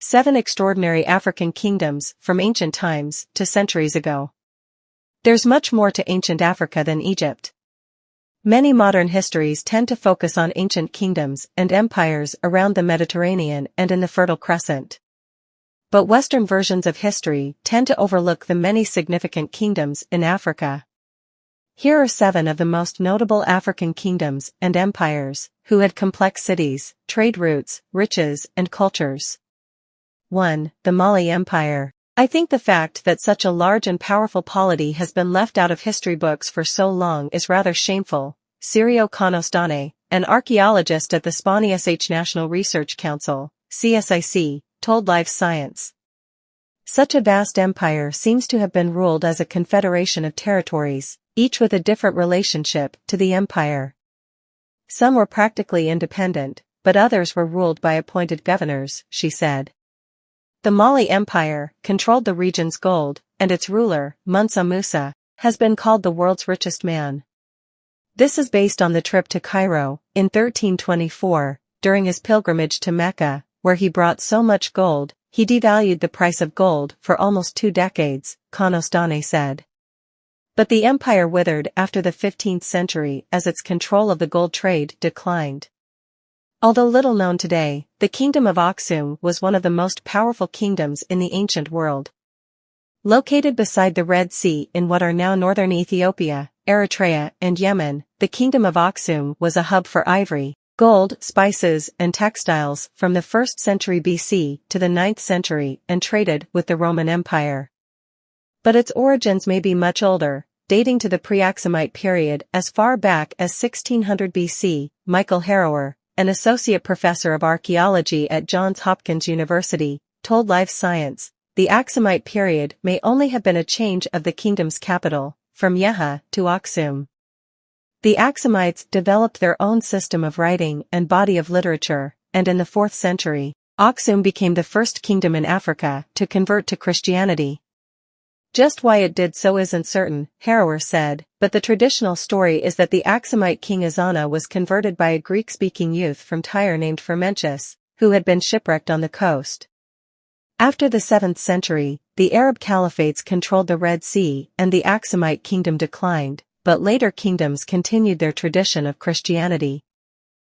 7 Extraordinary African Kingdoms from Ancient Times to Centuries Ago. There's much more to ancient Africa than Egypt. Many modern histories tend to focus on ancient kingdoms and empires around the Mediterranean and in the Fertile Crescent. But Western versions of history tend to overlook the many significant kingdoms in Africa. Here are 7 of the most notable African kingdoms and empires, who had complex cities, trade routes, riches, and cultures. 1. The Mali Empire. I think the fact that such a large and powerful polity has been left out of history books for so long is rather shameful, Sirio Konostane, an archaeologist at the SPANI-SH National Research Council, CSIC, told Live Science. Such a vast empire seems to have been ruled as a confederation of territories, each with a different relationship to the empire. Some were practically independent, but others were ruled by appointed governors, she said. The Mali Empire controlled the region's gold, and its ruler, Mansa Musa, has been called the world's richest man. This is based on the trip to Cairo, in 1324, during his pilgrimage to Mecca, where he brought so much gold, he devalued the price of gold for almost 2 decades, Konostane said. But the empire withered after the 15th century as its control of the gold trade declined. Although little known today, the Kingdom of Aksum was one of the most powerful kingdoms in the ancient world. Located beside the Red Sea in what are now northern Ethiopia, Eritrea, and Yemen, the Kingdom of Aksum was a hub for ivory, gold, spices, and textiles from the 1st century BC to the 9th century and traded with the Roman Empire. But its origins may be much older, dating to the pre-Aksumite period as far back as 1600 BC, Michael Harrower, an associate professor of archaeology at Johns Hopkins University, told Live Science, the Aksumite period may only have been a change of the kingdom's capital, from Yeha to Aksum. The Aksumites developed their own system of writing and body of literature, and in the 4th century, Aksum became the first kingdom in Africa to convert to Christianity. Just why it did so isn't certain, Harrower said, but the traditional story is that the Aksumite king Ezana was converted by a Greek-speaking youth from Tyre named Fermentius, who had been shipwrecked on the coast. After the 7th century, the Arab caliphates controlled the Red Sea and the Aksumite kingdom declined, but later kingdoms continued their tradition of Christianity.